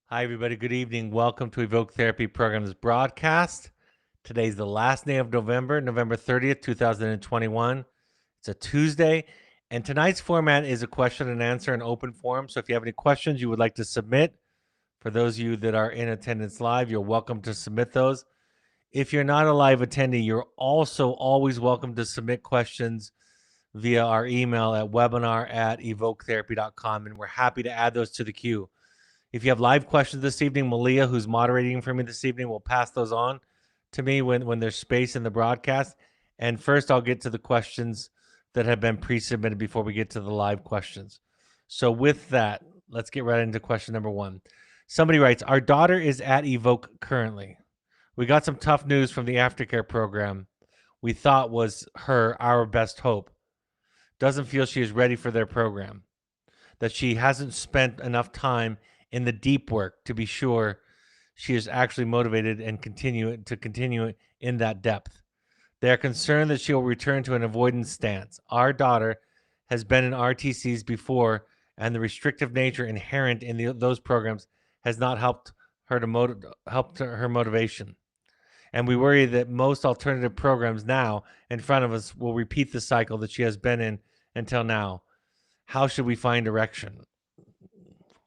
Hi, everybody. Good evening. Welcome to Evoke Therapy Program's broadcast. Today's the last day of November, November 30th, 2021. It's a Tuesday, and tonight's format is a question and answer, an open forum. So if you have any questions you would like to submit, for those of you that are in attendance live, you're welcome to submit those. If you're not a live attendee, you're also always welcome to submit questions via our email at webinar@evoketherapy.com, and we're happy to add those to the queue. If you have live questions this evening, Malia, who's moderating for me this evening, will pass those on to me when there's space in the broadcast. And first, I'll get to the questions that have been pre-submitted before we get to the live questions. So with that, let's get right into question number one. Somebody writes, our daughter is at Evoke currently. We got some tough news from the aftercare program we thought was our best hope. Doesn't feel she is ready for their program. That she hasn't spent enough time in the deep work to be sure she is actually motivated and continue in that depth. They are concerned that she will return to an avoidance stance. Our daughter has been in RTCs before, and the restrictive nature inherent in those programs has not helped her her motivation. And we worry that most alternative programs now in front of us will repeat the cycle that she has been in until now. How should we find direction?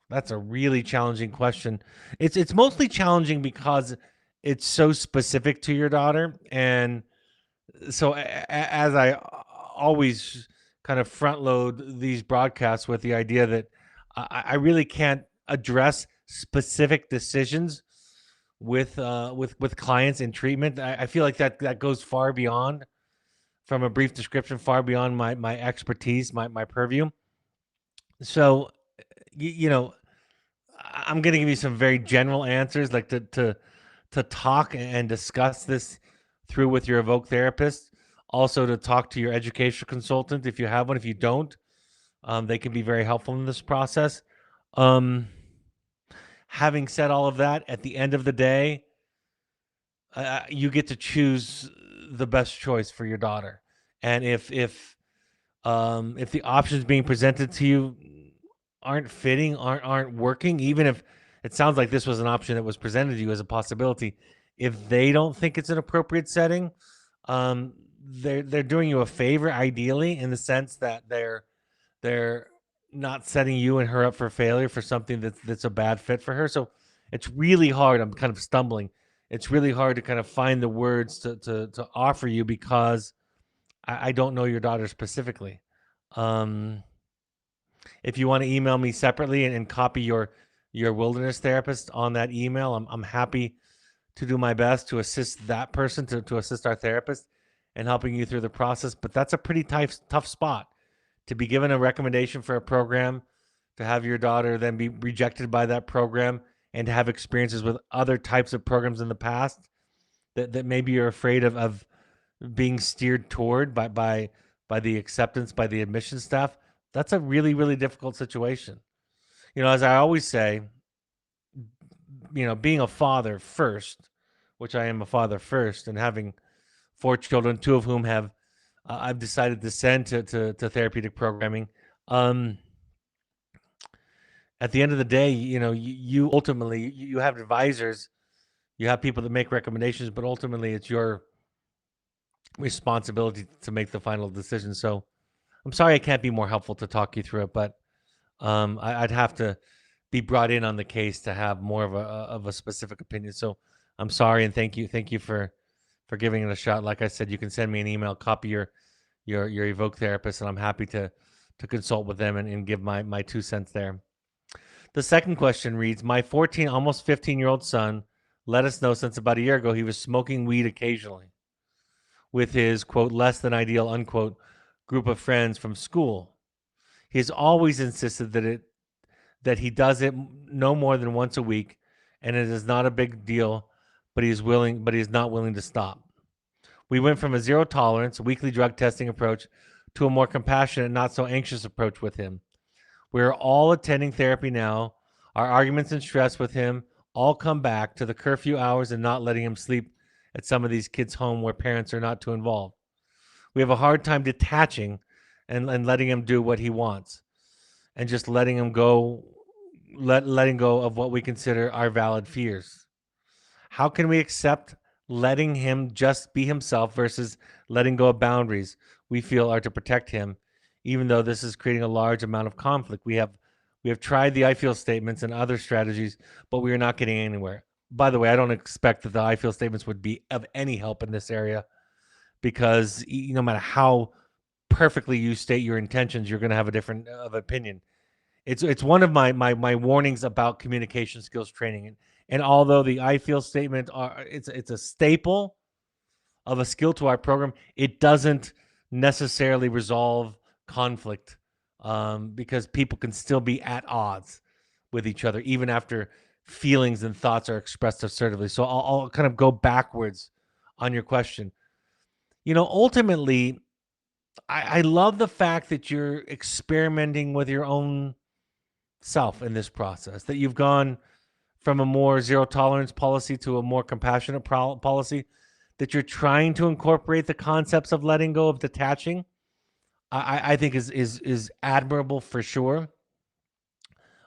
That's a really challenging question. It's mostly challenging because it's so specific to your daughter, and so as I always kind of front load these broadcasts with the idea that I really can't address specific decisions with clients in treatment. I feel like that goes far beyond, from a brief description, far beyond my expertise, my purview. So you know, I'm going to give you some very general answers, like to talk and discuss this through with your Evoke therapist. Also, to talk to your educational consultant if you have one. If you don't, they can be very helpful in this process. Um, Having said all of that, at the end of the day, you get to choose the best choice for your daughter. And if the options being presented to you aren't fitting, aren't working, even if it sounds like this was an option that was presented to you as a possibility, if they don't think it's an appropriate setting, they're doing you a favor, ideally, in the sense that they're not setting you and her up for failure for something that's a bad fit for her. So it's really hard. I'm kind of stumbling. It's really hard to kind of find the words to offer you, because I don't know your daughter specifically. Um, if you want to email me separately and copy your wilderness therapist on that email, I'm happy to do my best to assist that person, to assist our therapist in helping you through the process. But that's a pretty tough spot to be given a recommendation for a program, to have your daughter then be rejected by that program, and to have experiences with other types of programs in the past that maybe you're afraid of being steered toward by the acceptance, by the admission staff. That's a really, really difficult situation. As I always say, being a father first, which I am a father first, and having 4 children, 2 of whom have I've decided to send to therapeutic programming. Um, at the end of the day, you ultimately you have advisors, you have people that make recommendations, but ultimately it's your responsibility to make the final decision. So I'm sorry I can't be more helpful to talk you through it, but I'd have to be brought in on the case to have more of a specific opinion. So I'm sorry, and thank you for giving it a shot. Like I said, you can send me an email, copy your Evoke therapist, and I'm happy to consult with them and give my 2 cents there. The second question reads, my 14, almost 15-year-old son let us know since about a year ago he was smoking weed occasionally with his, quote, less than ideal, unquote, group of friends from school. He has always insisted that he does it no more than once a week, and it is not a big deal, but he is not willing to stop. We went from a zero tolerance, weekly drug testing approach to a more compassionate, not so anxious approach with him. We are all attending therapy now. Our arguments and stress with him all come back to the curfew hours and not letting him sleep at some of these kids' home where parents are not too involved. We have a hard time detaching and letting him do what he wants, and just letting him go letting go of what we consider our valid fears? How can we accept letting him just be himself versus letting go of boundaries we feel are to protect him, even though this is creating a large amount of conflict? We have tried the I feel statements and other strategies, but we are not getting anywhere. By the way, I don't expect that the I feel statements would be of any help in this area, because no matter how perfectly you state your intentions, you're going to have a different of opinion. It's one of my warnings about communication skills training. And although the I feel statement it's a staple of a skill to our program, it doesn't necessarily resolve conflict, because people can still be at odds with each other even after feelings and thoughts are expressed assertively. So I'll kind of go backwards on your question. Ultimately, I love the fact that you're experimenting with your own self in this process, that you've gone from a more zero tolerance policy to a more compassionate policy, that you're trying to incorporate the concepts of letting go, of detaching. I think is admirable for sure.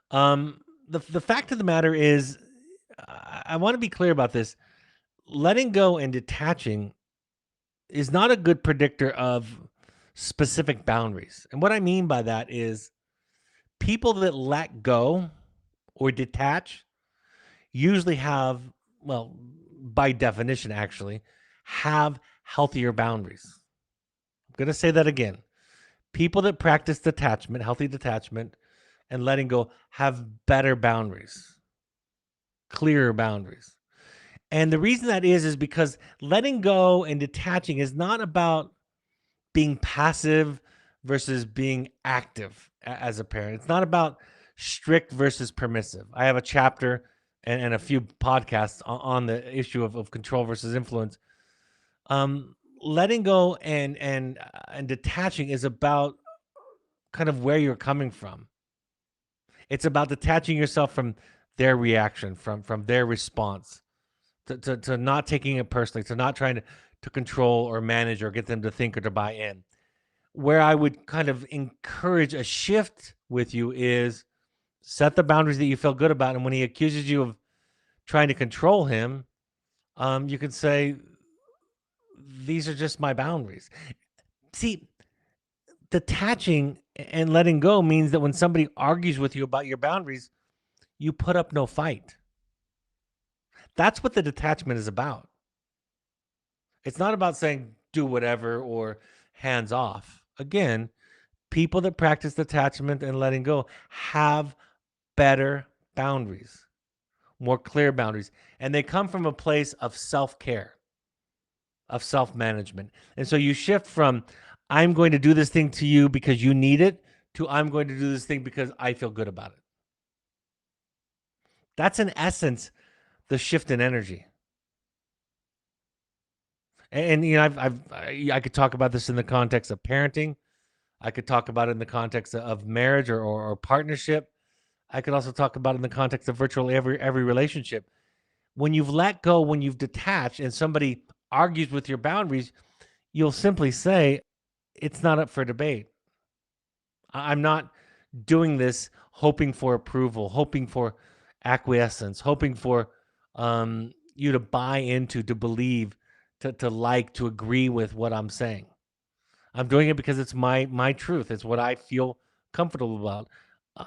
The fact of the matter is, I want to be clear about this. Letting go and detaching is not a good predictor of specific boundaries. And what I mean by that is, people that let go or detach usually have, well, by definition, actually, have healthier boundaries. I'm going to say that again. People that practice detachment, healthy detachment, and letting go have better boundaries, clearer boundaries. And the reason that is because letting go and detaching is not about being passive versus being active as a parent. It's not about strict versus permissive. I have a chapter and a few podcasts on the issue of control versus influence. Letting go and detaching is about kind of where you're coming from. It's about detaching yourself from their reaction, from their response, to not taking it personally, to not trying to control or manage or get them to think or to buy in. Where I would kind of encourage a shift with you is, set the boundaries that you feel good about. And when he accuses you of trying to control him, you can say, these are just my boundaries. See, detaching and letting go means that when somebody argues with you about your boundaries, you put up no fight. That's what the detachment is about. It's not about saying do whatever or hands off. Again, people that practice detachment and letting go have better boundaries, more clear boundaries, and they come from a place of self-care, of self-management. And so you shift from, I'm going to do this thing to you because you need it, to, I'm going to do this thing because I feel good about it. That's in essence the shift in energy. And I could talk about this in the context of parenting. I could talk about it in the context of marriage or partnership. I could also talk about it in the context of virtually every relationship. When you've let go, when you've detached, and somebody argues with your boundaries, you'll simply say, it's not up for debate. I'm not doing this hoping for approval, hoping for acquiescence, hoping for you to buy into, to believe, to like, to agree with what I'm saying. I'm doing it because it's my truth. It's what I feel comfortable about. Uh,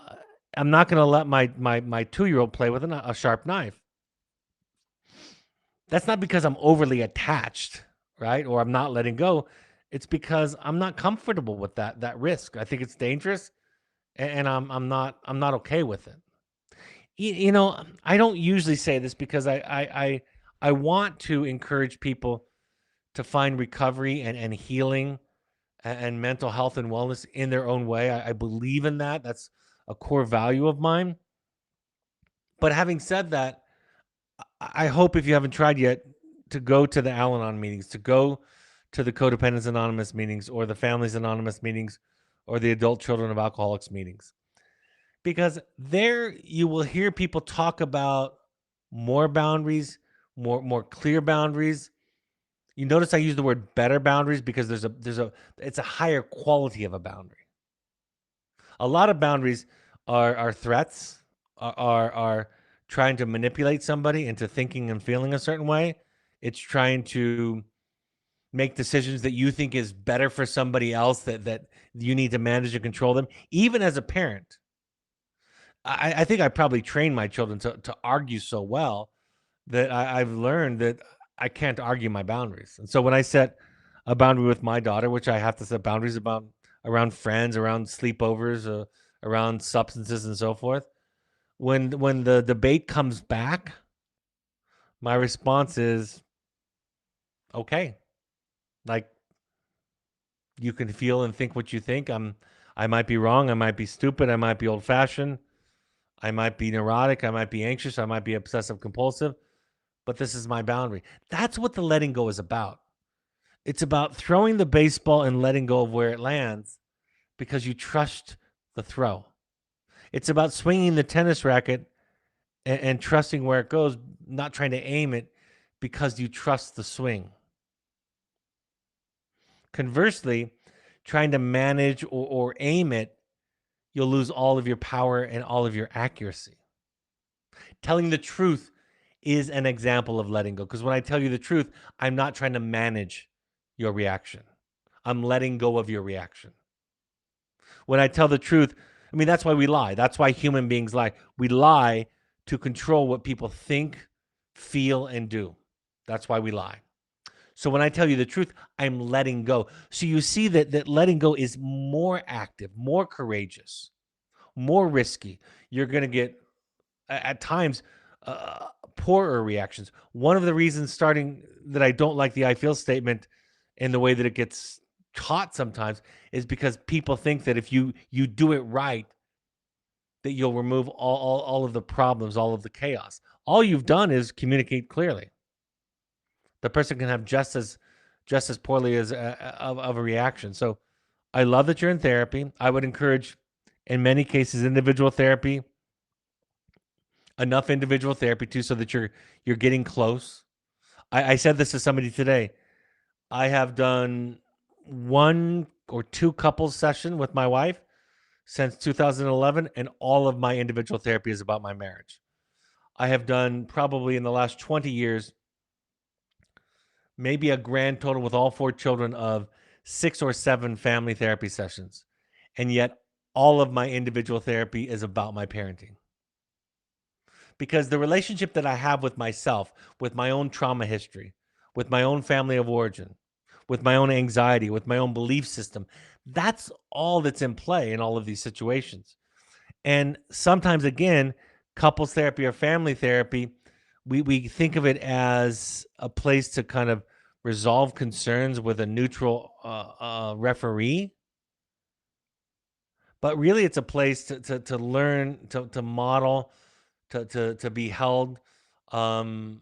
I'm not going to let my 2-year-old play with a sharp knife. That's not because I'm overly attached, right? Or I'm not letting go. It's because I'm not comfortable with that risk. I think it's dangerous, and I'm not okay with it. I don't usually say this because I want to encourage people to find recovery and healing and mental health and wellness in their own way. I believe in that. That's a core value of mine. But having said that, I hope, if you haven't tried yet, to go to the Al-Anon meetings, to go to the Codependence Anonymous meetings, or the Families Anonymous meetings, or the Adult Children of Alcoholics meetings. Because there you will hear people talk about more boundaries, more clear boundaries. You notice I use the word better boundaries because it's a higher quality of a boundary. A lot of boundaries are threats, are trying to manipulate somebody into thinking and feeling a certain way. It's trying to make decisions that you think is better for somebody else, that you need to manage and control them. Even as a parent, I think I probably trained my children to argue so well that I've learned that I can't argue my boundaries. And so when I set a boundary with my daughter, which I have to set boundaries about around friends, around sleepovers, around substances and so forth, when the debate comes back, my response is okay. Like, you can feel and think what you think. I might be wrong, I might be stupid, I might be old fashioned, I might be neurotic, I might be anxious, I might be obsessive compulsive, but this is my boundary. That's what the letting go is about. It's about throwing the baseball and letting go of where it lands because you trust the throw. It's about swinging the tennis racket and trusting where it goes, not trying to aim it because you trust the swing. Conversely, trying to manage or aim it, you'll lose all of your power and all of your accuracy. Telling the truth is an example of letting go, because when I tell you the truth, I'm not trying to manage your reaction. I'm letting go of your reaction. When I tell the truth, I mean, that's why we lie. That's why human beings lie. We lie to control what people think, feel, and do. That's why we lie. So when I tell you the truth, I'm letting go. So you see that letting go is more active, more courageous, more risky. You're going to get at times poorer reactions. One of the reasons starting that I don't like the I feel statement in the way that it gets taught sometimes is because people think that if you do it right, that you'll remove all of the problems, all of the chaos. All you've done is communicate clearly. The person can have just as poorly as of a reaction. So I love that you're in therapy. I would encourage, in many cases, individual therapy, enough individual therapy too, so that you're getting close. I said this to somebody today. I have done one or two couples session with my wife since 2011, and all of my individual therapy is about my marriage. I have done probably in the last 20 years, maybe a grand total with all four children of 6 or 7 family therapy sessions. And yet all of my individual therapy is about my parenting. Because the relationship that I have with myself, with my own trauma history, with my own family of origin, with my own anxiety, with my own belief system, that's all that's in play in all of these situations. And sometimes, again, couples therapy or family therapy, we think of it as a place to kind of resolve concerns with a neutral referee, but really it's a place to learn, to model, to be held, um,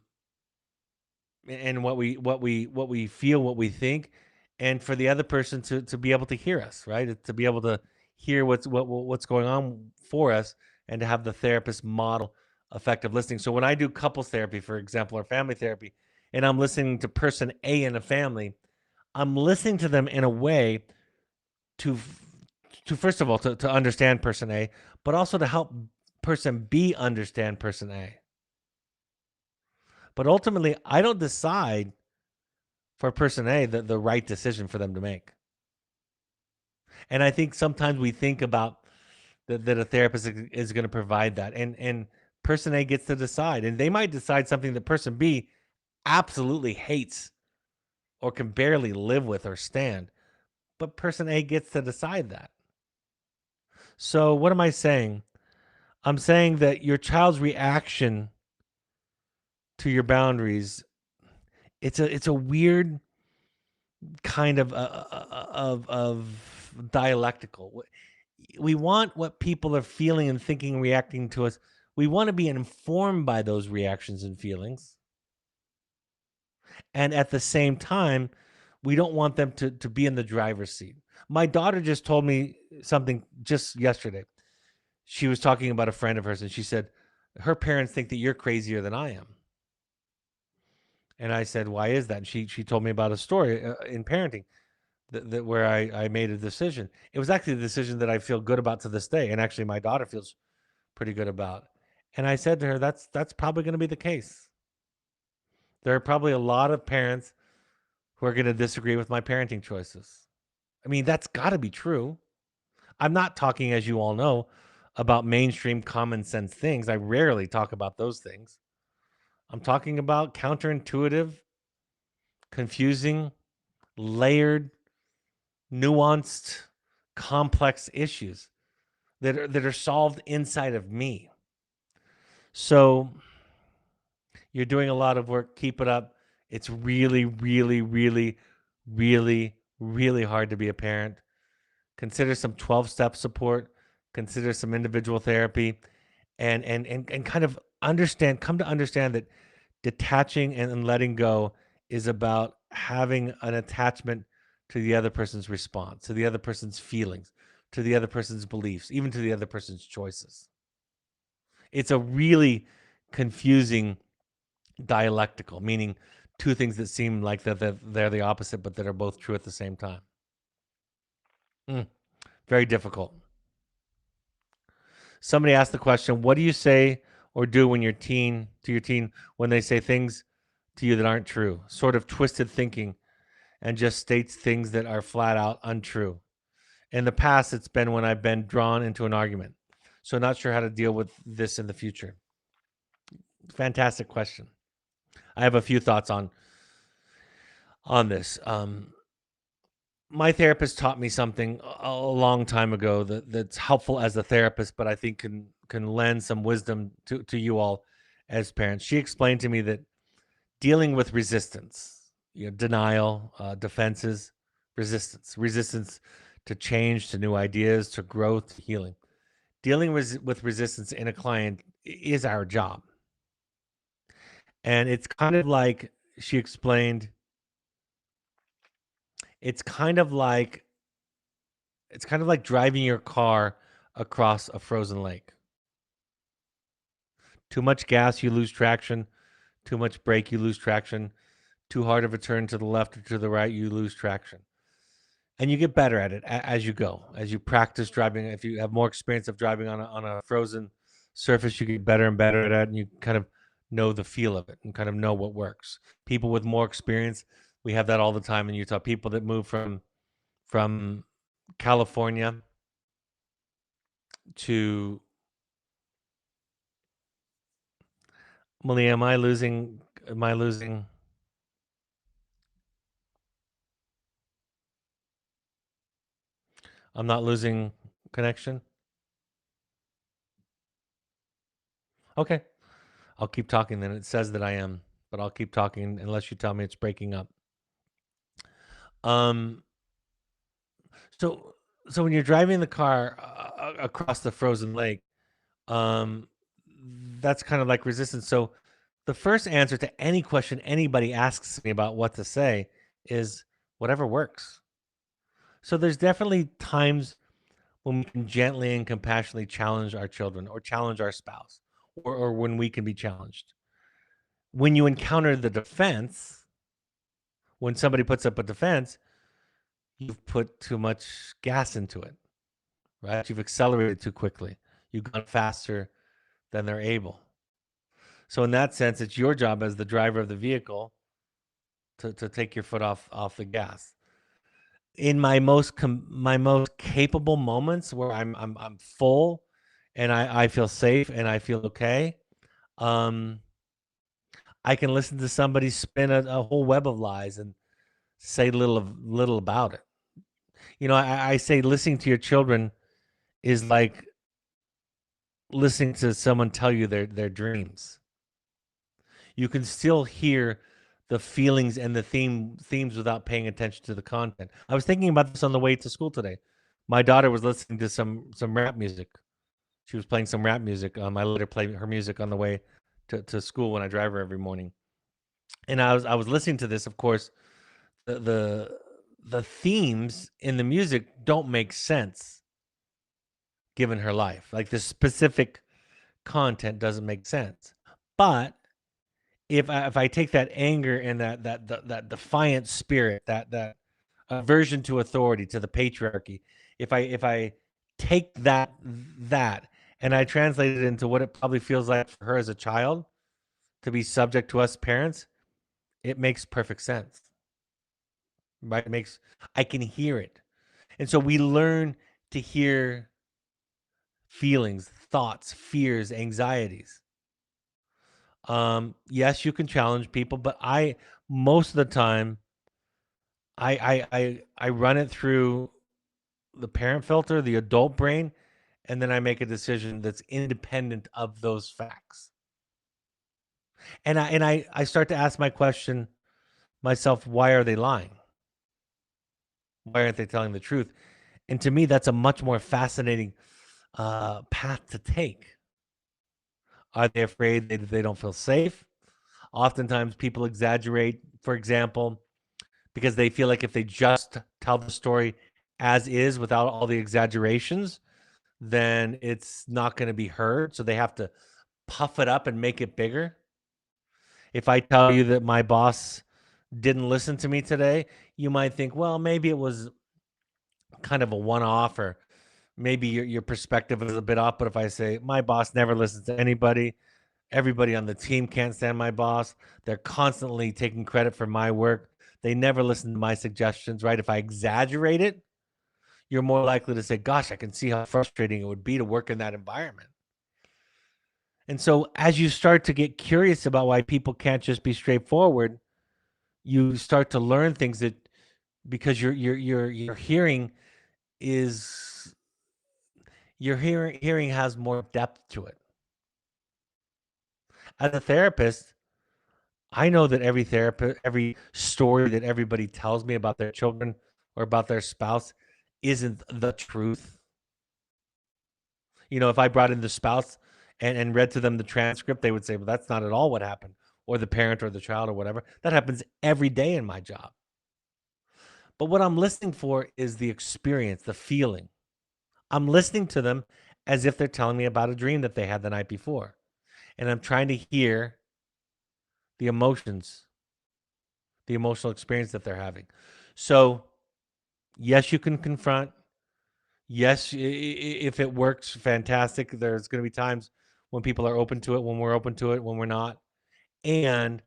and what we feel, what we think, and for the other person to be able to hear us, right? To be able to hear what's going on for us, and to have the therapist model effective listening. So when I do couples therapy, for example, or family therapy, and I'm listening to person A in a family, I'm listening to them in a way to to first of all to understand person A, but also to help person B understand person A. But ultimately, I don't decide for person A the right decision for them to make. And I think sometimes we think about that a therapist is going to provide that, and person A gets to decide, and they might decide something that person B absolutely hates or can barely live with or stand, but person A gets to decide that. So what am I saying? I'm saying that your child's reaction to your boundaries, it's a weird kind of dialectical. We want what people are feeling and thinking, reacting to us. We want to be informed by those reactions and feelings, and at the same time, we don't want them to be in the driver's seat. My daughter just told me something just yesterday. She was talking about a friend of hers, and she said her parents think that you're crazier than I am. And I said, "Why is that?" And she told me about a story in parenting that where I made a decision. It was actually a decision that I feel good about to this day, and actually my daughter feels pretty good about. And I said to her, that's probably going to be the case. There are probably a lot of parents who are going to disagree with my parenting choices. I mean, that's got to be true. I'm not talking, as you all know, about mainstream common sense things. I rarely talk about those things. I'm talking about counterintuitive, confusing, layered, nuanced, complex issues that are solved inside of me. So you're doing a lot of work. Keep it up. It's really, really, really, really, really hard to be a parent. Consider some 12-step support. Consider some individual therapy, and kind of come to understand that detaching and letting go is about having an attachment to the other person's response, to the other person's feelings, to the other person's beliefs, even to the other person's choices. It's a really confusing dialectical, meaning two things that seem like that they're the opposite, but that are both true at the same time. Very difficult. Somebody asked the question, what do you say or do when your teen when they say things to you that aren't true? Sort of twisted thinking and just states things that are flat out untrue. In the past, it's been when I've been drawn into an argument. So not sure how to deal with this in the future. Fantastic question. I have a few thoughts on this. My therapist taught me something a long time ago that's helpful as a therapist, but I think can lend some wisdom to you all as parents. She explained to me that dealing with resistance, denial, defenses, resistance to change, to new ideas, to growth, to healing. Dealing with resistance in a client is our job. And it's kind of like she explained, it's kind of like driving your car across a frozen lake. Too much gas, you lose traction. Too much brake, you lose traction. Too hard of a turn to the left or to the right, you lose traction. And you get better at it as you go, as you practice driving. If you have more experience of driving on a frozen surface, you get better and better at it, and you kind of know the feel of it and kind of know what works. People with more experience, we have that all the time in Utah. People that move from California to Malia, am I losing? Am I losing? I'm not losing connection. Okay, I'll keep talking. Then it says that I am, but I'll keep talking unless you tell me it's breaking up. Um. So so when you're driving the car across the frozen lake, um, that's kind of like resistance. So the first answer to any question anybody asks me about what to say is whatever works. So there's definitely times when we can gently and compassionately challenge our children or challenge our spouse, or when we can be challenged. When you encounter the defense, when somebody puts up a defense, you've put too much gas into it, right? You've accelerated too quickly. You've gone faster than they're able. So in that sense, it's your job as the driver of the vehicle to take your foot off the gas. In my most capable moments where I'm full and I feel safe and I feel okay, um, I can listen to somebody spin a whole web of lies and say little about it. I say listening to your children is like listening to someone tell you their dreams. You can still hear the feelings and the themes without paying attention to the content. I was thinking about this on the way to school today. My daughter was listening to some rap music. She was playing some rap music. I let her play her music on the way to school when I drive her every morning. And I was listening to this. Of course, the themes in the music don't make sense given her life. Like the specific content doesn't make sense. But if I take that anger and that defiant spirit, that aversion to authority, to the patriarchy, if I take that and I translate it into what it probably feels like for her as a child to be subject to us parents, it makes perfect sense. Right? I can hear it. And so we learn to hear feelings, thoughts, fears, anxieties. Yes, you can challenge people, but most of the time I run it through the parent filter, the adult brain, and then I make a decision that's independent of those facts. And I start to ask myself, why are they lying? Why aren't they telling the truth? And to me, that's a much more fascinating path to take. Are they afraid they don't feel safe? Oftentimes, people exaggerate, for example, because they feel like if they just tell the story as is without all the exaggerations, then it's not going to be heard. So they have to puff it up and make it bigger. If I tell you that my boss didn't listen to me today, you might think, well, maybe it was kind of a one off, or maybe your perspective is a bit off. But if I say my boss never listens to anybody, everybody on the team can't stand my boss, they're constantly taking credit for my work, they never listen to my suggestions, right? If I exaggerate it, you're more likely to say, gosh, I can see how frustrating it would be to work in that environment. And so as you start to get curious about why people can't just be straightforward, you start to learn things that, because your hearing is your hearing has more depth to it. As a therapist, I know that every story that everybody tells me about their children or about their spouse isn't the truth. You know, if I brought in the spouse and read to them the transcript, they would say, well, that's not at all what happened, or the parent or the child or whatever. That happens every day in my job. But what I'm listening for is the experience, the feeling. I'm listening to them as if they're telling me about a dream that they had the night before. And I'm trying to hear the emotions, the emotional experience that they're having. So, yes, you can confront. Yes, if it works, fantastic. There's going to be times when people are open to it, when we're open to it, when we're not. And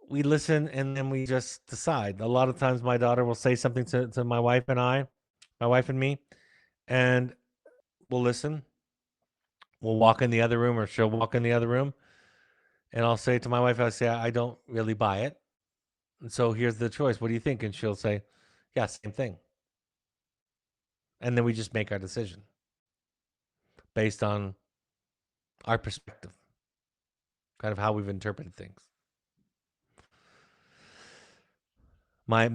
we listen and then we just decide. A lot of times my daughter will say something to my wife and me, and we'll listen. We'll walk in the other room, or she'll walk in the other room, and I'll say to my wife, I say, I don't really buy it. And so here's the choice. What do you think? And she'll say, yeah, same thing. And then we just make our decision based on our perspective, kind of how we've interpreted things. My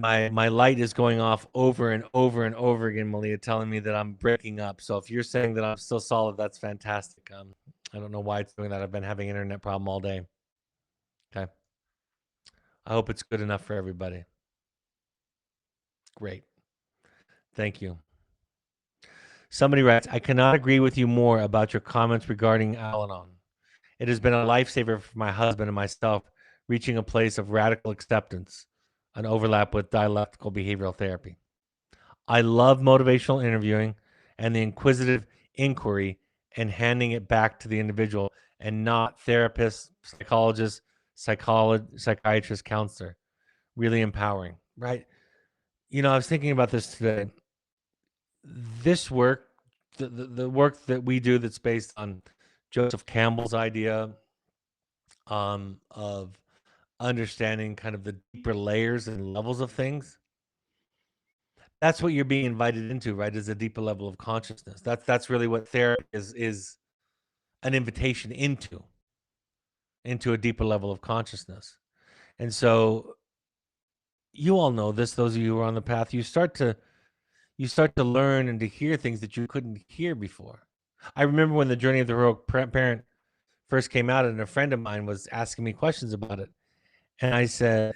light is going off over and over and over again, Malia, telling me that I'm breaking up. So if you're saying that I'm still solid, that's fantastic. I don't know why it's doing that. I've been having an internet problem all day. Okay. I hope it's good enough for everybody. Great. Thank you. Somebody writes, I cannot agree with you more about your comments regarding Al-Anon. It has been a lifesaver for my husband and myself, reaching a place of radical acceptance, an overlap with dialectical behavioral therapy. I love motivational interviewing and the inquisitive inquiry and handing it back to the individual and not therapist, psychologist, psychiatrist, counselor. Really empowering, right? You know, I was thinking about this today. This work, the work that we do that's based on Joseph Campbell's idea of understanding kind of the deeper layers and levels of things. That's what you're being invited into, right? Is a deeper level of consciousness. That's really what therapy is an invitation into a deeper level of consciousness. And so you all know this, those of you who are on the path, you start to learn and to hear things that you couldn't hear before. I remember when the Journey of the Heroic Parent first came out, and a friend of mine was asking me questions about it. And I said,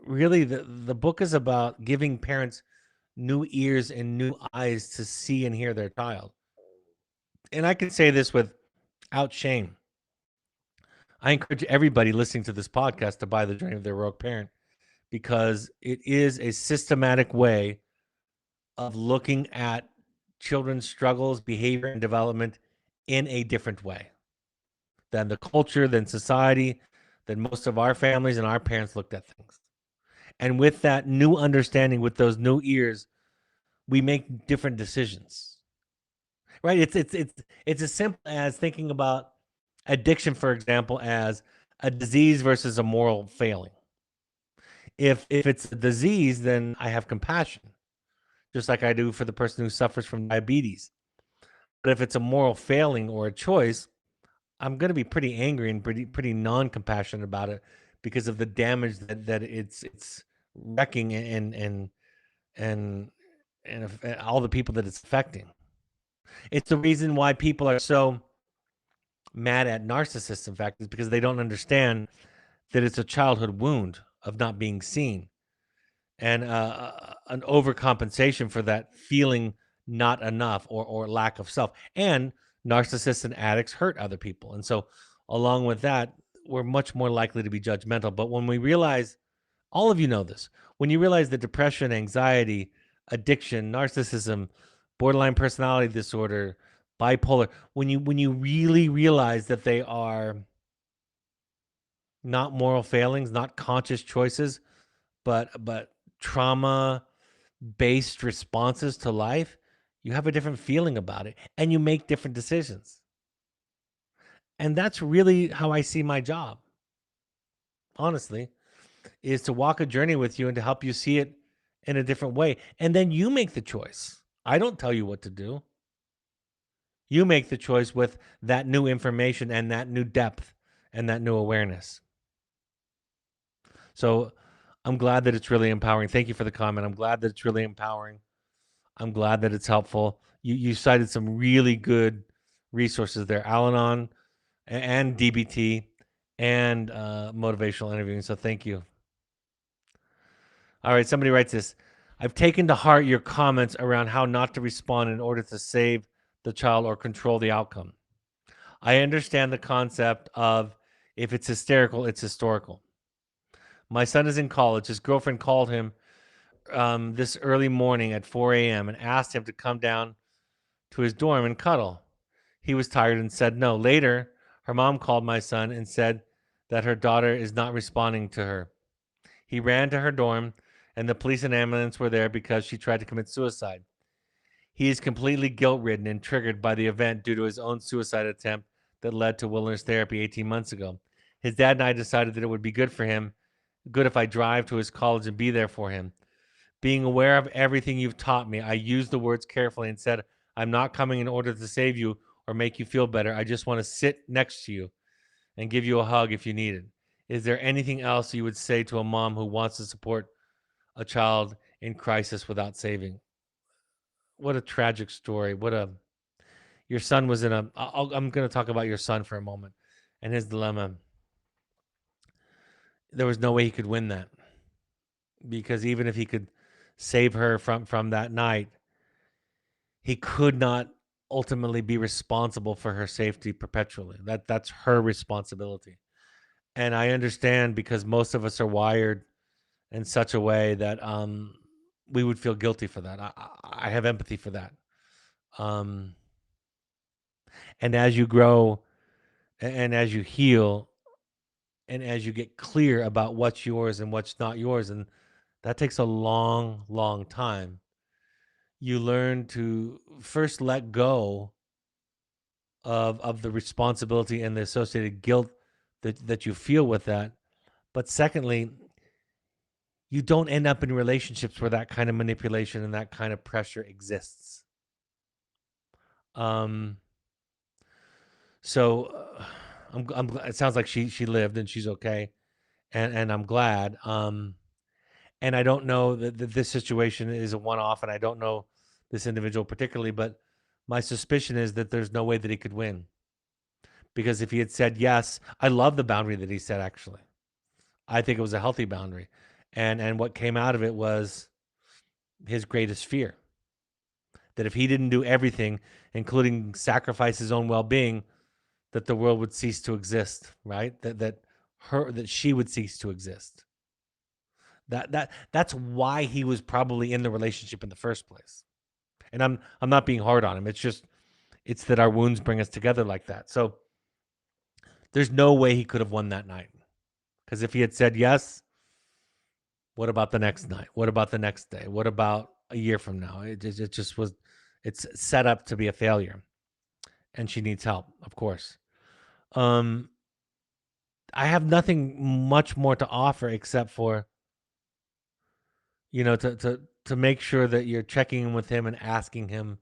really, the book is about giving parents new ears and new eyes to see and hear their child. And I can say this without shame. I encourage everybody listening to this podcast to buy The Journey of the Heroic Parent, because it is a systematic way of looking at children's struggles, behavior, and development in a different way than the culture, than society, than most of our families and our parents looked at things. And with that new understanding, with those new ears, we make different decisions. Right? It's as simple as thinking about addiction, for example, as a disease versus a moral failing. If it's a disease, then I have compassion, just like I do for the person who suffers from diabetes. But if it's a moral failing or a choice, I'm going to be pretty angry and pretty non-compassionate about it because of the damage that it's wrecking and and all the people that it's affecting. It's the reason why people are so mad at narcissists, in fact, is because they don't understand that it's a childhood wound of not being seen and an overcompensation for that feeling not enough or lack of self. And narcissists and addicts hurt other people. And so, along with that, we're much more likely to be judgmental. But when we realize, all of you know this, when you realize that depression, anxiety, addiction, narcissism, borderline personality disorder, bipolar, when you really realize that they are not moral failings, not conscious choices, but trauma based responses to life, you have a different feeling about it and you make different decisions. And that's really how I see my job, honestly, is to walk a journey with you and to help you see it in a different way. And then you make the choice. I don't tell you what to do. You make the choice with that new information and that new depth and that new awareness. So I'm glad that it's really empowering. Thank you for the comment. I'm glad that it's really empowering. I'm glad that it's helpful. You cited some really good resources there, Al-Anon and DBT and motivational interviewing. So thank you. All right, somebody writes this. I've taken to heart your comments around how not to respond in order to save the child or control the outcome. I understand the concept of if it's hysterical, it's historical. My son is in college. His girlfriend called him this early morning at 4 a.m. and asked him to come down to his dorm and cuddle. He was tired and said no. Later, her mom called my son and said that her daughter is not responding to her. He ran to her dorm, and the police and ambulance were there because she tried to commit suicide. He is completely guilt-ridden and triggered by the event due to his own suicide attempt that led to wilderness therapy 18 months ago. His dad and I decided that it would be good for him, good if I drive to his college and be there for him. Being aware of everything you've taught me, I used the words carefully and said, I'm not coming in order to save you or make you feel better. I just want to sit next to you and give you a hug if you need it. Is there anything else you would say to a mom who wants to support a child in crisis without saving? What a tragic story. Your son was in I'm going to talk about your son for a moment and his dilemma. There was no way he could win that because even if he could save her from that night, he could not ultimately be responsible for her safety perpetually. That's her responsibility. And I understand because most of us are wired in such a way that we would feel guilty for that. I have empathy for that. Um, and as you grow and as you heal and as you get clear about what's yours and what's not yours, and that takes a long, long time, you learn to first let go of the responsibility and the associated guilt that you feel with that. But secondly, you don't end up in relationships where that kind of manipulation and that kind of pressure exists. Um, so I'm glad. It sounds like she lived and she's okay, and I'm glad. And I don't know that this situation is a one off, and I don't know this individual particularly, but my suspicion is that there's no way that he could win because if he had said yes, I love the boundary that he said. Actually, I think it was a healthy boundary, and what came out of it was his greatest fear that if he didn't do everything, including sacrifice his own well-being, that the world would cease to exist, right? That she would cease to exist. That's why he was probably in the relationship in the first place. And I'm not being hard on him. It's that our wounds bring us together like that. So there's no way he could have won that night. Because if he had said yes, what about the next night? What about the next day? What about a year from now? It just was, it's set up to be a failure. And she needs help, of course. I have nothing much more to offer except for, to make sure that you're checking in with him and asking him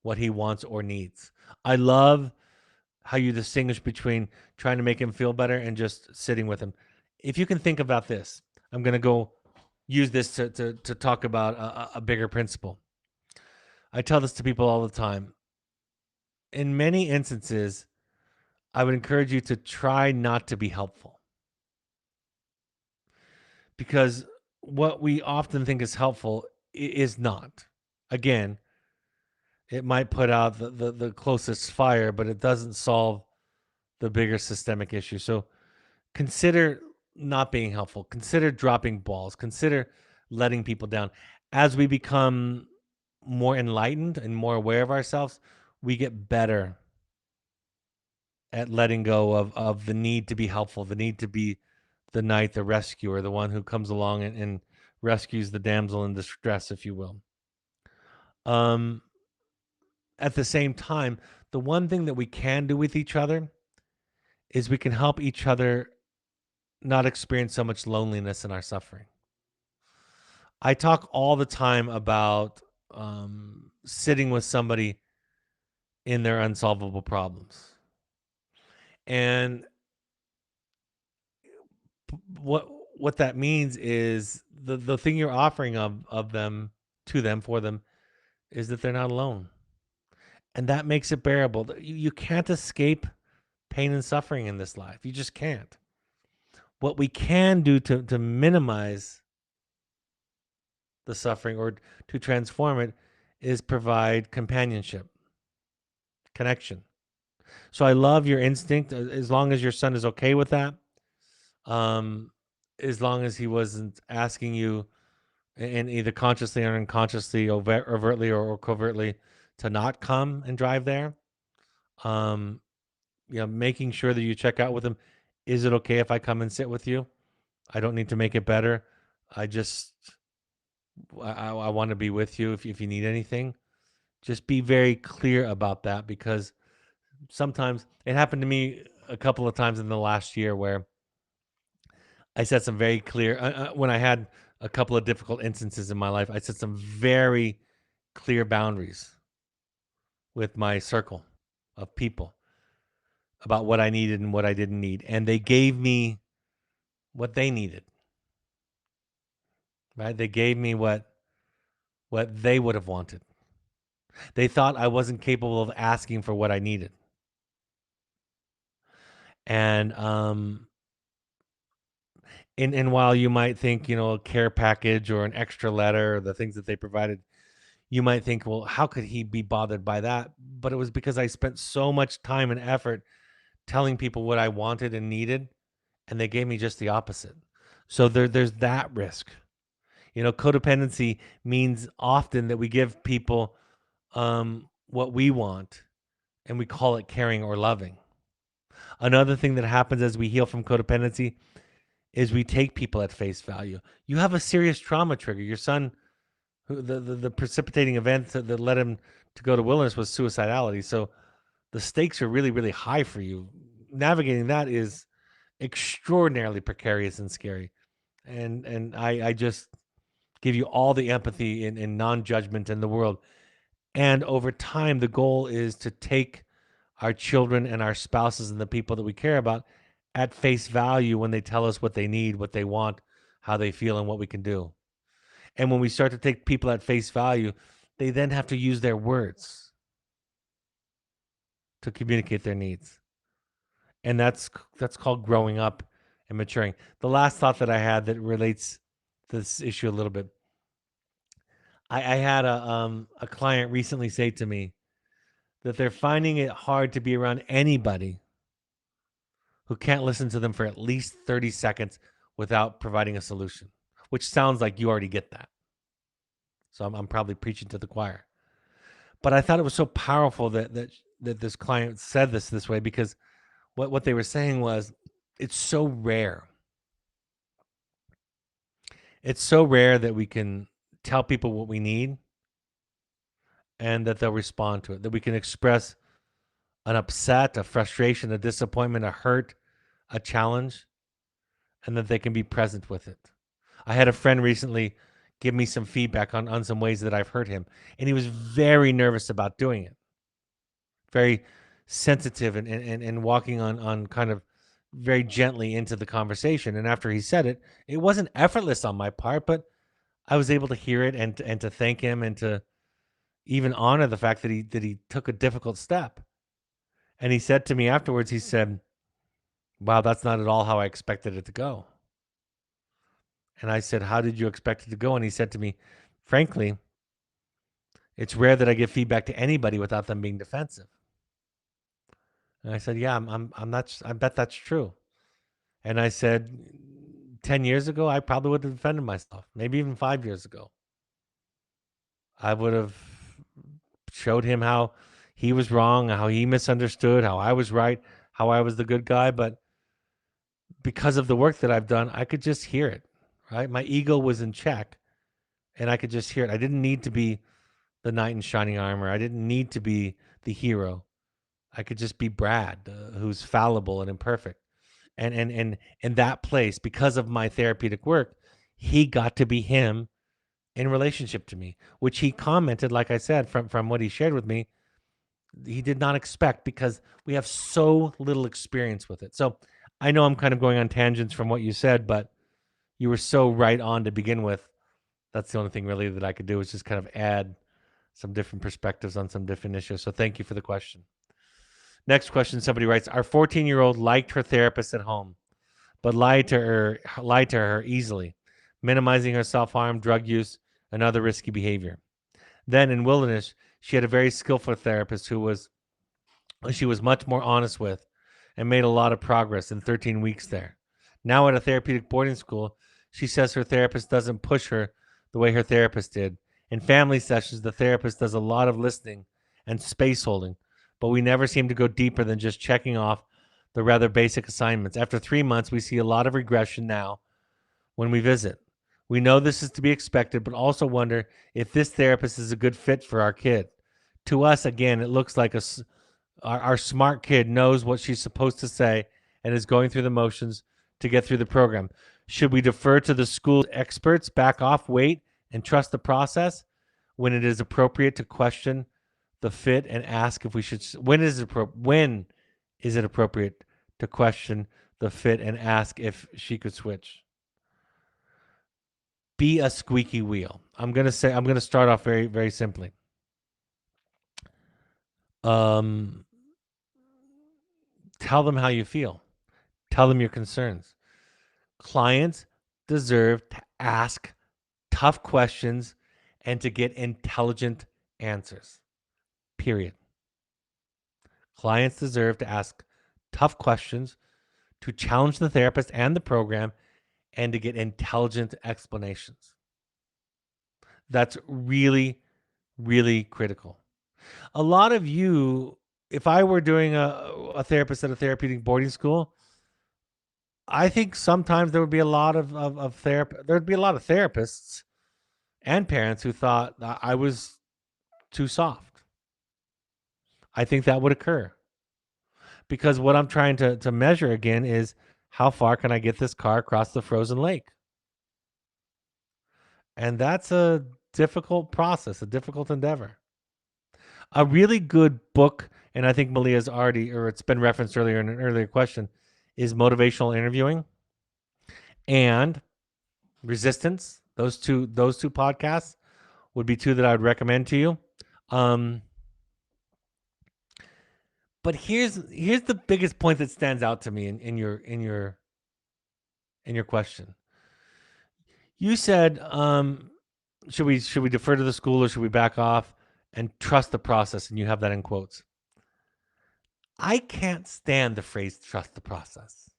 what he wants or needs. I love how you distinguish between trying to make him feel better and just sitting with him. If you can think about this, I'm going to go use this to talk about a bigger principle. I tell this to people all the time. In many instances, I would encourage you to try not to be helpful, because what we often think is helpful is not. Again, it might put out the closest fire, but it doesn't solve the bigger systemic issue. So consider not being helpful. Consider dropping balls. Consider letting people down. As we become more enlightened and more aware of ourselves, we get better at letting go of the need to be helpful, the need to be the knight, the rescuer, the one who comes along and rescues the damsel in distress, if you will. At the same time, the one thing that we can do with each other is we can help each other not experience so much loneliness in our suffering. I talk all the time about sitting with somebody in their unsolvable problems. And what that means is the thing you're offering of them, to them, for them, is that they're not alone. And that makes it bearable. You can't escape pain and suffering in this life. You just can't. What we can do to minimize the suffering or to transform it is provide companionship, connection. So I love your instinct, as long as your son is okay with that. As long as he wasn't asking you, and either consciously or unconsciously, overtly or covertly, to not come and drive there. Making sure that you check out with him. Is it okay if I come and sit with you? I don't need to make it better. I just, I want to be with you if you need anything. Just be very clear about that, because sometimes it happened to me a couple of times in the last year where I said some very clear, when I had a couple of difficult instances in my life, I set some very clear boundaries with my circle of people about what I needed and what I didn't need. And they gave me what they needed, right? They gave me what they would have wanted. They thought I wasn't capable of asking for what I needed. And and while you might think, a care package or an extra letter or the things that they provided, you might think, well, how could he be bothered by that? But it was because I spent so much time and effort telling people what I wanted and needed, and they gave me just the opposite. So there's that risk. Codependency means often that we give people what we want, and we call it caring or loving. Another thing that happens as we heal from codependency is we take people at face value. You have a serious trauma trigger. Your son, who the precipitating event that led him to go to wilderness was suicidality. So the stakes are really, really high for you. Navigating that is extraordinarily precarious and scary. And I just give you all the empathy and non-judgment in the world. And over time, the goal is to take our children and our spouses and the people that we care about at face value when they tell us what they need, what they want, how they feel, and what we can do. And when we start to take people at face value, they then have to use their words to communicate their needs. And that's called growing up and maturing. The last thought that I had that relates to this issue a little bit. I had a client recently say to me that they're finding it hard to be around anybody who can't listen to them for at least 30 seconds without providing a solution, which sounds like you already get that. So I'm probably preaching to the choir. But I thought it was so powerful that this client said this way, because what they were saying was, it's so rare. It's so rare that we can tell people what we need and that they'll respond to it, that we can express an upset, a frustration, a disappointment, a hurt, a challenge, and that they can be present with it. I had a friend recently give me some feedback on some ways that I've hurt him, and he was very nervous about doing it, very sensitive, and walking on kind of very gently into the conversation. And after he said it, it wasn't effortless on my part, but I was able to hear it and to thank him and to even honor the fact that he took a difficult step. And he said to me afterwards, he said, "Wow, that's not at all how I expected it to go." And I said, "How did you expect it to go?" And he said to me, "Frankly, it's rare that I give feedback to anybody without them being defensive." And I said, "Yeah, I'm not. I bet that's true." And I said, 10 years ago, I probably would have defended myself. Maybe even 5 years ago, I would have showed him how he was wrong, how he misunderstood, how I was right, how I was the good guy. But because of the work that I've done, I could just hear it. Right, my ego was in check, and I could just hear it. I didn't need to be the knight in shining armor. I didn't need to be the hero. I could just be Brad, who's fallible and imperfect. And in that place, because of my therapeutic work, he got to be him in relationship to me, which he commented, like I said, from what he shared with me, he did not expect, because we have so little experience with it. So I know I'm kind of going on tangents from what you said, but you were so right on to begin with. That's the only thing really that I could do, is just kind of add some different perspectives on some different issues. So thank you for the question. Next question, somebody writes, our 14-year-old liked her therapist at home, but lied to her easily, minimizing her self-harm, drug use, and other risky behavior. Then in Wilderness, she had a very skillful therapist she was much more honest with, and made a lot of progress in 13 weeks there. Now at a therapeutic boarding school, she says her therapist doesn't push her the way her therapist did. In family sessions, the therapist does a lot of listening and space holding, but we never seem to go deeper than just checking off the rather basic assignments. After 3 months, we see a lot of regression now when we visit. We know this is to be expected, but also wonder if this therapist is a good fit for our kid. To us, again, it looks like our smart kid knows what she's supposed to say and is going through the motions to get through the program. Should we defer to the school experts, back off, wait, and trust the process when it is appropriate to question the fit and ask if we should? When is it appropriate to question the fit and ask if she could switch? Be a squeaky wheel. I'm gonna start off very, very simply. Um, Tell them how you feel. Tell them your concerns. Clients deserve to ask tough questions and to get intelligent answers. Period. Clients deserve to ask tough questions, to challenge the therapist and the program, and to get intelligent explanations. That's really, really critical. A lot of you, if I were doing a therapist at a therapeutic boarding school, I think sometimes there would be a lot of there'd be a lot of therapists and parents who thought that I was too soft. I think that would occur, because what I'm trying to measure again is, how far can I get this car across the frozen lake? And that's a difficult process, a difficult endeavor. A really good book, and I think Malia's already, or it's been referenced earlier in an earlier question, is Motivational Interviewing and Resistance. Those two podcasts would be two that I would recommend to you. Um, but here's the biggest point that stands out to me in your question. You said, should we defer to the school, or should we back off and trust the process? And you have that in quotes. I can't stand the phrase "trust the process."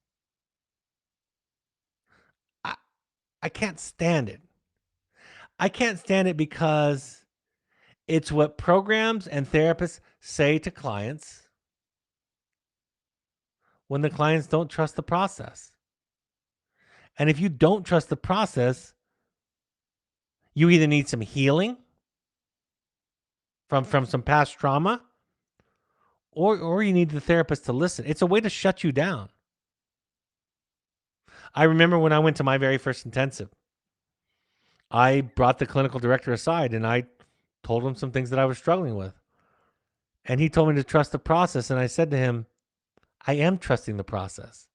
I I can't stand it. I can't stand it because It's what programs and therapists say to clients when the clients don't trust the process. And if you don't trust the process, you either need some healing from some past trauma, or you need the therapist to listen. It's a way to shut you down. I remember when I went to my very first intensive, I brought the clinical director aside and I told him some things that I was struggling with. And he told me to trust the process. And I said to him, I am trusting the process.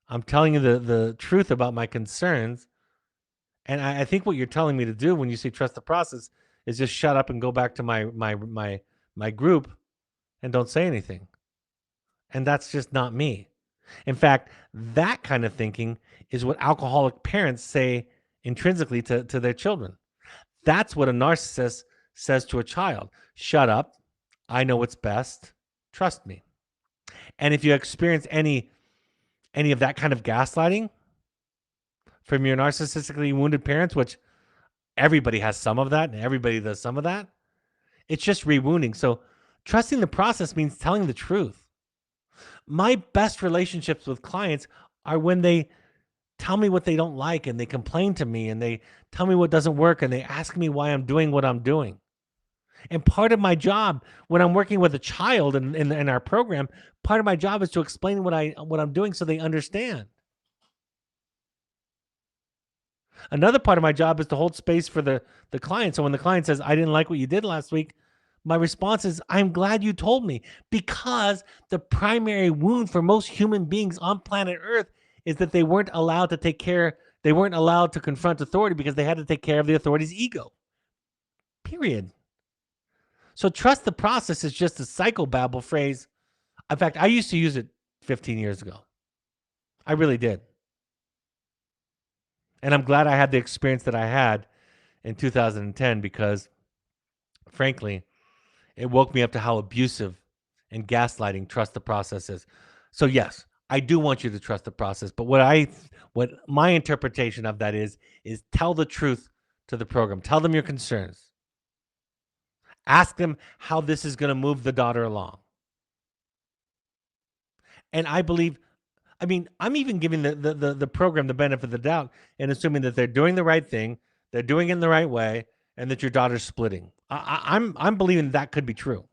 I'm telling you the truth about my concerns. And I think what you're telling me to do when you say trust the process is just shut up and go back to my group and don't say anything. And that's just not me. In fact, that kind of thinking is what alcoholic parents say intrinsically to their children. That's what a narcissist says to a child. Shut up. I know what's best. Trust me. And if you experience any of that kind of gaslighting from your narcissistically wounded parents, which everybody has some of that and everybody does some of that, it's just rewounding. So trusting the process means telling the truth. My best relationships with clients are when they tell me what they don't like and they complain to me and they tell me what doesn't work and they ask me why I'm doing what I'm doing. And part of my job when I'm working with a child in our program, part of my job is to explain what I'm doing so they understand. Another part of my job is to hold space for the client. So when the client says, I didn't like what you did last week, my response is, I'm glad you told me, because the primary wound for most human beings on planet Earth is that they weren't allowed to confront authority because they had to take care of the authority's ego. Period. So trust the process is just a psychobabble phrase. In fact, I used to use it 15 years ago. I really did. And I'm glad I had the experience that I had in 2010 because, frankly, it woke me up to how abusive and gaslighting trust the process is. So yes, I do want you to trust the process, but what my interpretation of that is tell the truth to the program. Tell them your concerns. Ask them how this is going to move the daughter along. And I'm even giving the program the benefit of the doubt and assuming that they're doing the right thing, they're doing it in the right way, and that your daughter's splitting. I'm believing that could be true.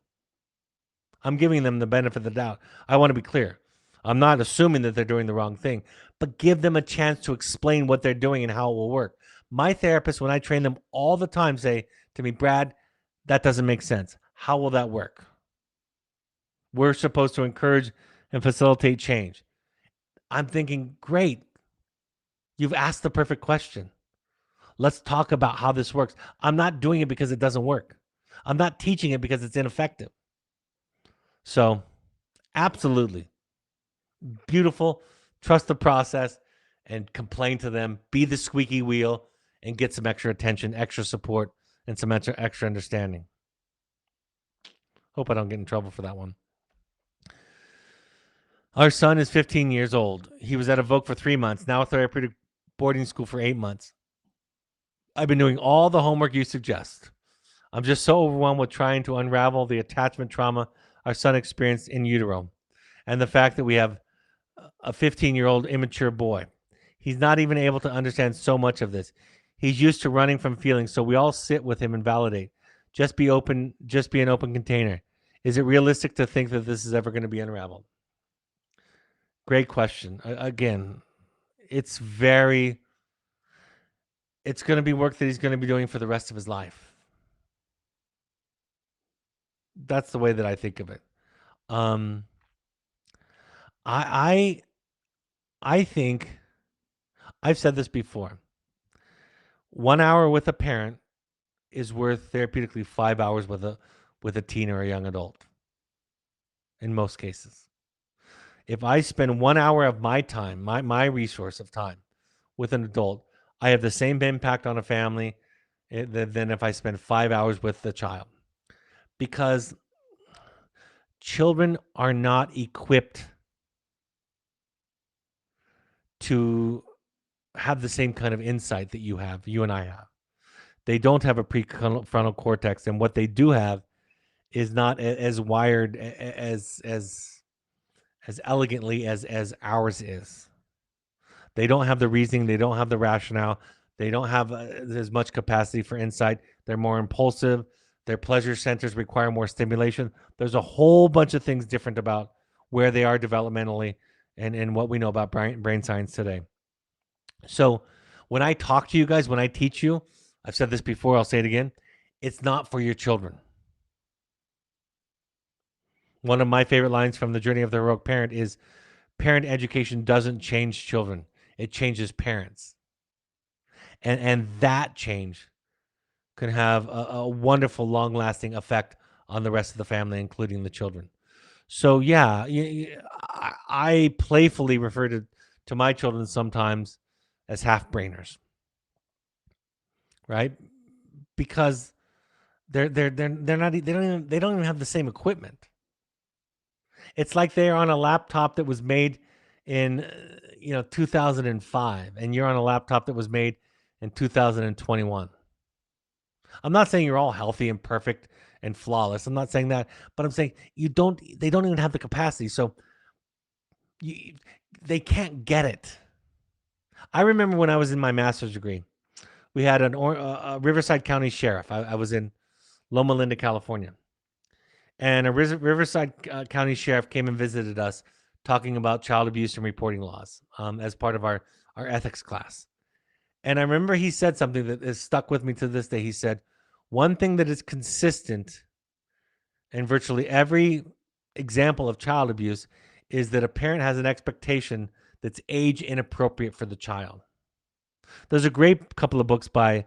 I'm giving them the benefit of the doubt. I want to be clear. I'm not assuming that they're doing the wrong thing, but give them a chance to explain what they're doing and how it will work. My therapist, when I train them all the time, say to me, Brad, that doesn't make sense. How will that work? We're supposed to encourage and facilitate change. I'm thinking, great. You've asked the perfect question. Let's talk about how this works. I'm not doing it because it doesn't work. I'm not teaching it because it's ineffective. So, absolutely. Beautiful. Trust the process and complain to them. Be the squeaky wheel and get some extra attention, extra support, and some extra understanding. Hope I don't get in trouble for that one. Our son is 15 years old. He was at Evoke for 3 months, now a therapeutic boarding school for 8 months. I've been doing all the homework you suggest. I'm just so overwhelmed with trying to unravel the attachment trauma our son experienced in utero and the fact that we have a 15-year-old immature boy. He's not even able to understand so much of this. He's used to running from feelings, so we all sit with him and validate. Just be open, just be an open container. Is it realistic to think that this is ever going to be unraveled? Great question. Again, it's going to be work that he's going to be doing for the rest of his life. That's the way that I think of it. I think I've said this before. 1 hour with a parent is worth therapeutically 5 hours with a teen or a young adult. In most cases, if I spend 1 hour of my time, my resource of time with an adult, I have the same impact on a family than if I spend 5 hours with the child, because children are not equipped to have the same kind of insight that you and I have. they don't have a prefrontal cortex, and what they do have is not as wired as elegantly as ours is. They don't have the reasoning, they don't have the rationale, they don't have as much capacity for insight. They're more impulsive. Their pleasure centers require more stimulation. There's a whole bunch of things different about where they are developmentally and what we know about brain science today. So when I talk to you guys, when I teach you, I've said this before, I'll say it again, it's not for your children. One of my favorite lines from The Journey of the Heroic Parent is parent education doesn't change children. It changes parents. And that change can have a wonderful, long-lasting effect on the rest of the family, including the children. So yeah, I playfully refer to my children sometimes as half-brainers, right? Because they're not they don't even have the same equipment. It's like they're on a laptop that was made in 2005, and you're on a laptop that was made in 2021. I'm not saying you're all healthy and perfect and flawless. I'm not saying that, but I'm saying they don't even have the capacity. So you, they can't get it. I remember when I was in my master's degree, we had a Riverside County sheriff. I was in Loma Linda, California. And a Riverside County sheriff came and visited us talking about child abuse and reporting laws as part of our ethics class. And I remember he said something that has stuck with me to this day. He said, one thing that is consistent in virtually every example of child abuse is that a parent has an expectation that's age inappropriate for the child. There's a great couple of books by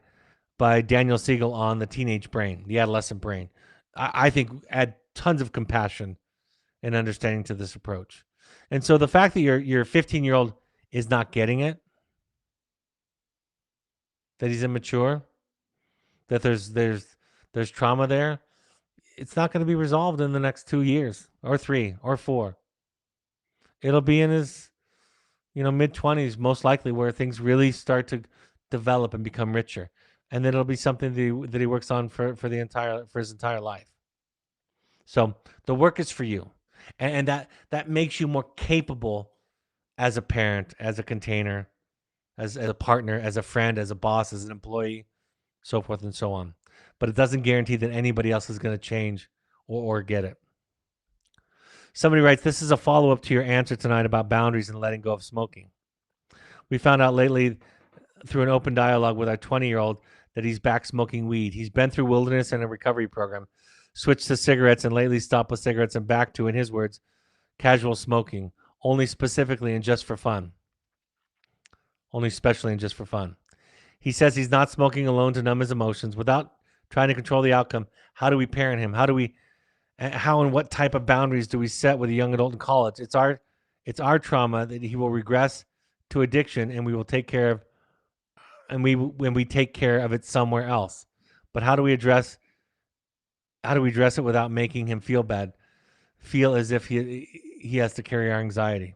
Daniel Siegel on the teenage brain, the adolescent brain. I think add tons of compassion and understanding to this approach. And so the fact that your 15-year-old is not getting it, that he's immature, that there's trauma there, it's not going to be resolved in the next 2 years or 3 or 4. It'll be in his mid-20s most likely where things really start to develop and become richer. And then it'll be something that he works on for his entire life. So the work is for you. And that makes you more capable as a parent, as a container, as a partner, as a friend, as a boss, as an employee, so forth and so on. But it doesn't guarantee that anybody else is going to change or get it. Somebody writes, this is a follow-up to your answer tonight about boundaries and letting go of smoking. We found out lately through an open dialogue with our 20-year-old that he's back smoking weed. He's been through wilderness and a recovery program, switched to cigarettes, and lately stopped with cigarettes and back to, in his words, casual smoking, only specifically and just for fun. Only specially and just for fun. He says he's not smoking alone to numb his emotions without trying to control the outcome. How do we parent him? How and what type of boundaries do we set with a young adult in college? It's our trauma that he will regress to addiction, and we will take care of, and when we take care of it somewhere else. But how do we address it without making him feel bad, feel as if he has to carry our anxiety?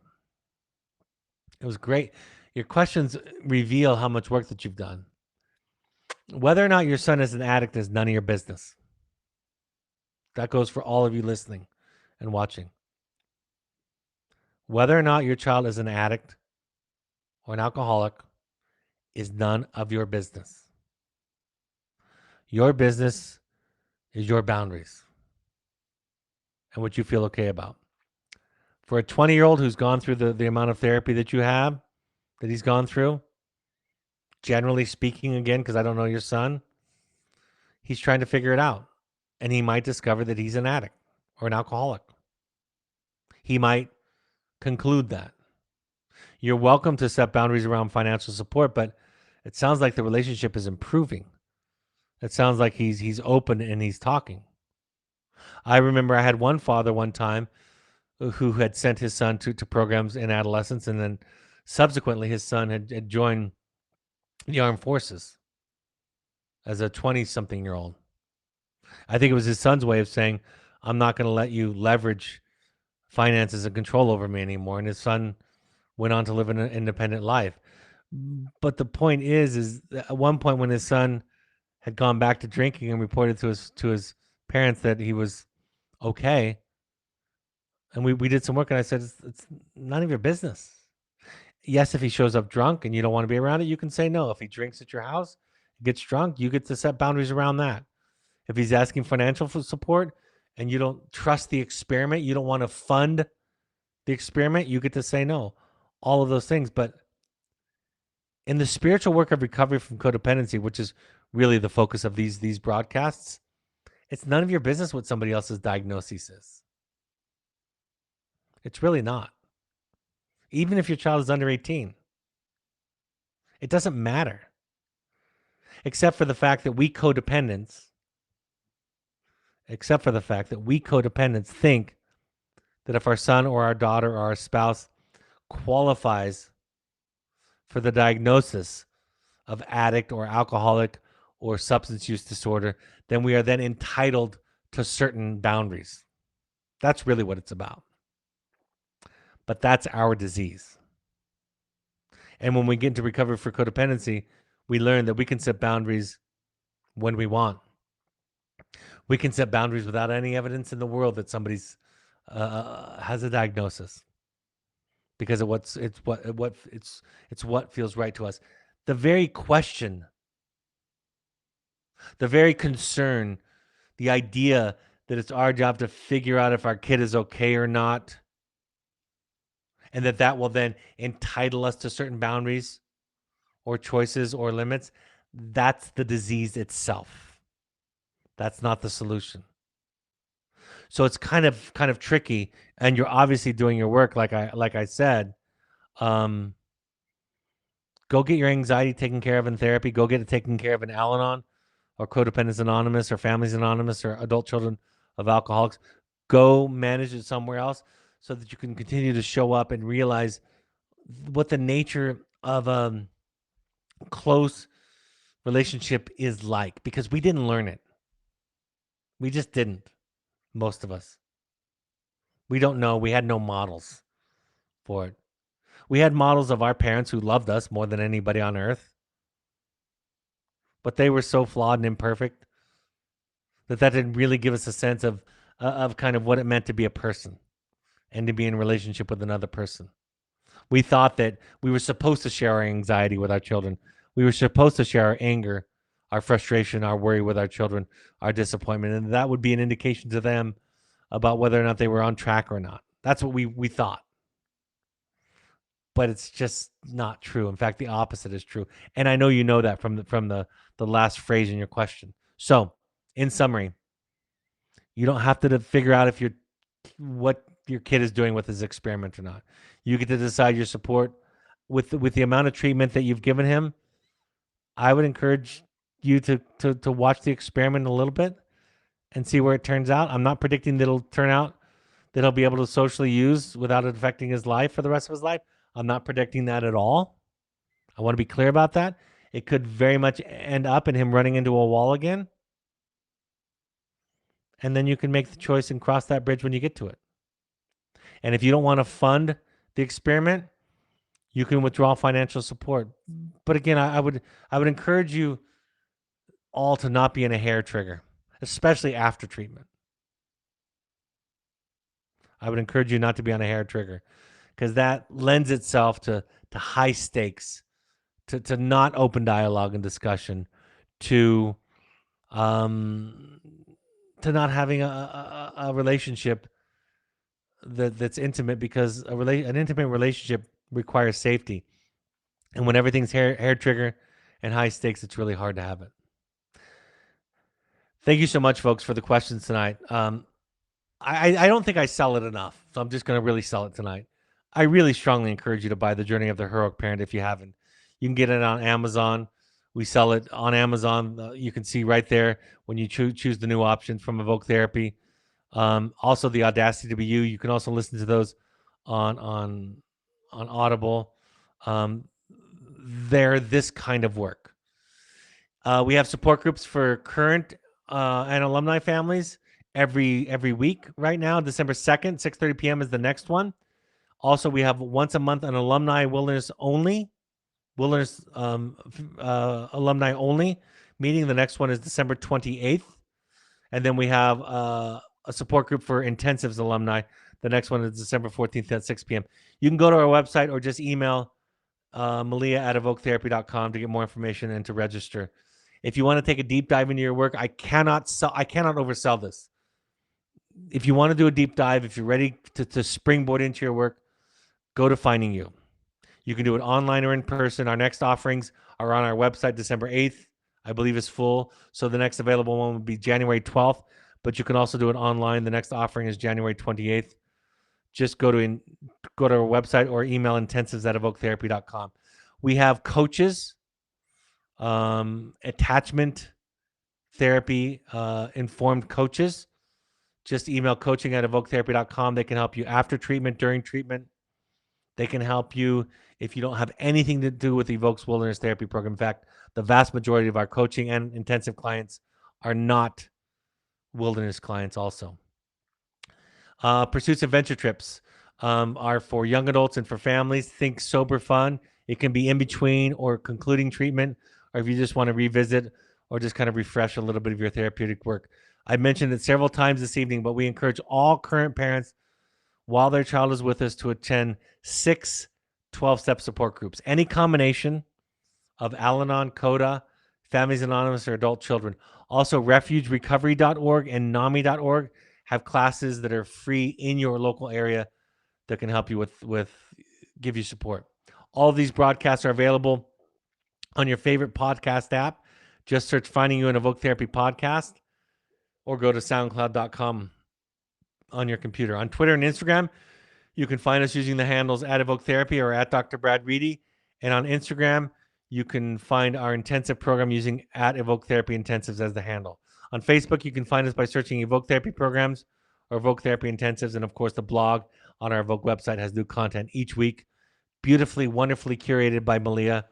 It was great. Your questions reveal how much work that you've done. Whether or not your son is an addict is none of your business. That goes for all of you listening and watching. Whether or not your child is an addict or an alcoholic is none of your business. Your business is your boundaries and what you feel okay about. For a 20-year-old who's gone through the amount of therapy that you have, that he's gone through, generally speaking, again, because I don't know your son, he's trying to figure it out. And he might discover that he's an addict or an alcoholic. He might conclude that. You're welcome to set boundaries around financial support, but it sounds like the relationship is improving. It sounds like he's open and he's talking. I remember I had one father one time who had sent his son to programs in adolescence, and then subsequently his son had joined the armed forces as a 20-something-year-old. I think it was his son's way of saying, I'm not going to let you leverage finances and control over me anymore. And his son went on to live an independent life. But the point is that at one point when his son had gone back to drinking and reported to his parents that he was okay. And we did some work, and I said, it's none of your business. Yes, if he shows up drunk and you don't want to be around it, you can say no. If he drinks at your house, gets drunk, you get to set boundaries around that. If he's asking financial support and you don't trust the experiment, you don't want to fund the experiment, you get to say no. All of those things. But in the spiritual work of recovery from codependency, which is really the focus of these broadcasts, it's none of your business what somebody else's diagnosis is. It's really not. Even if your child is under 18, it doesn't matter. Except for the fact that we codependents think that if our son or our daughter or our spouse qualifies for the diagnosis of addict or alcoholic or substance use disorder, then we are then entitled to certain boundaries. That's really what it's about. But that's our disease. And when we get into recovery for codependency, we learn that we can set boundaries when we want. We can set boundaries without any evidence in the world that somebody's has a diagnosis, because of it's what feels right to us. The very question, the very concern, the idea that it's our job to figure out if our kid is okay or not, and that will then entitle us to certain boundaries or choices or limits, that's the disease itself. That's not the solution. So it's kind of tricky, and you're obviously doing your work, like I said. Go get your anxiety taken care of in therapy. Go get it taken care of in Al-Anon or Codependence Anonymous or Families Anonymous or Adult Children of Alcoholics. Go manage it somewhere else so that you can continue to show up and realize what the nature of a close relationship is like, because we didn't learn it. We just didn't. Most of us. We don't know. We had no models for it. We had models of our parents who loved us more than anybody on earth, but they were so flawed and imperfect that didn't really give us a sense of kind of what it meant to be a person and to be in a relationship with another person. We thought that we were supposed to share our anxiety with our children. We were supposed to share our anger, our frustration, our worry with our children, our disappointment, and that would be an indication to them about whether or not they were on track or not. That's what we thought. But it's just not true. In fact, the opposite is true. And I know you know that from the last phrase in your question. So, in summary, you don't have to figure out if what your kid is doing with his experiment or not. You get to decide your support with the amount of treatment that you've given him. I would encourage you to watch the experiment a little bit and see where it turns out. I'm not predicting that it'll turn out that he'll be able to socially use without it affecting his life for the rest of his life. I'm not predicting that at all. I want to be clear about that. It could very much end up in him running into a wall again. And then you can make the choice and cross that bridge when you get to it. And if you don't want to fund the experiment, you can withdraw financial support. But again, I would encourage you all to not be in a hair trigger, especially after treatment. I would encourage you not to be on a hair trigger, because that lends itself to high stakes, to not open dialogue and discussion, to not having a relationship that's intimate, because an intimate relationship requires safety. And when everything's hair trigger and high stakes, it's really hard to have it. Thank you so much, folks, for the questions tonight. I don't think I sell it enough, so I'm just going to really sell it tonight. I really strongly encourage you to buy The Journey of the Heroic Parent if you haven't. You can get it on Amazon. We sell it on Amazon. You can see right there when you choose the new option from Evoke Therapy. Also, The Audacity to Be You. You can also listen to those on Audible. They're this kind of work. We have support groups for current and alumni families every week right now. December 2nd, 6:30 p.m. is the next one. Also, we have once a month an alumni wilderness alumni only meeting. The next one is December 28th. And then we have a support group for intensives alumni. The next one is December 14th at 6 p.m. You can go to our website or just email Malia at evoketherapy.com to get more information and to register. If you want to take a deep dive into your work, I cannot oversell this. If you want to do a deep dive, if you're ready to springboard into your work, go to Finding You. You can do it online or in person. Our next offerings are on our website December 8th. I believe is full. So the next available one would be January 12th, but you can also do it online. The next offering is January 28th. Just go to our website or email intensives@evoketherapy.com. We have coaches, attachment therapy, informed coaches. Just email coaching@evoketherapy.com. They can help you after treatment, during treatment. They can help you if you don't have anything to do with Evoke's Wilderness Therapy Program. In fact, the vast majority of our coaching and intensive clients are not wilderness clients also. Pursuits Adventure Trips are for young adults and for families. Think sober fun. It can be in between or concluding treatment, or if you just want to revisit or just kind of refresh a little bit of your therapeutic work. I've mentioned it several times this evening, but we encourage all current parents while their child is with us to attend 6 12-step support groups. Any combination of Al-Anon, CODA, Families Anonymous, or adult children. Also, refugerecovery.org and NAMI.org have classes that are free in your local area that can help you with give you support. All of these broadcasts are available on your favorite podcast app. Just search Finding You an Evoke Therapy Podcast or go to soundcloud.com on your computer. On Twitter and Instagram, you can find us using the handles at Evoke Therapy or at Dr. Brad Reedy. And on Instagram, you can find our intensive program using at Evoke Therapy Intensives as the handle. On Facebook, you can find us by searching Evoke Therapy Programs or Evoke Therapy Intensives. And of course, the blog on our Evoke website has new content each week, beautifully, wonderfully curated by Malia,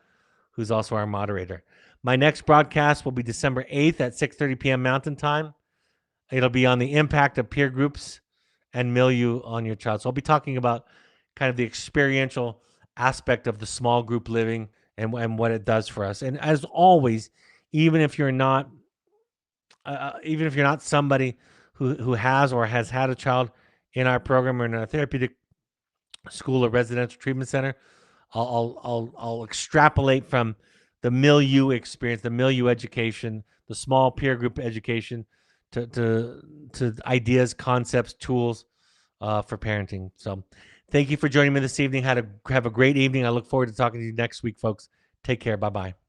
who's also our moderator. My next broadcast will be December 8th at 6:30 p.m. Mountain Time. It'll be on the impact of peer groups and milieu on your child. So I'll be talking about kind of the experiential aspect of the small group living and what it does for us. And as always, even if you're not somebody who has or has had a child in our program or in a therapeutic school or residential treatment center, I'll extrapolate from the milieu experience, the milieu education, the small peer group education to ideas, concepts, tools for parenting. So thank you for joining me this evening. Have a great evening. I look forward to talking to you next week, folks. Take care. Bye-bye.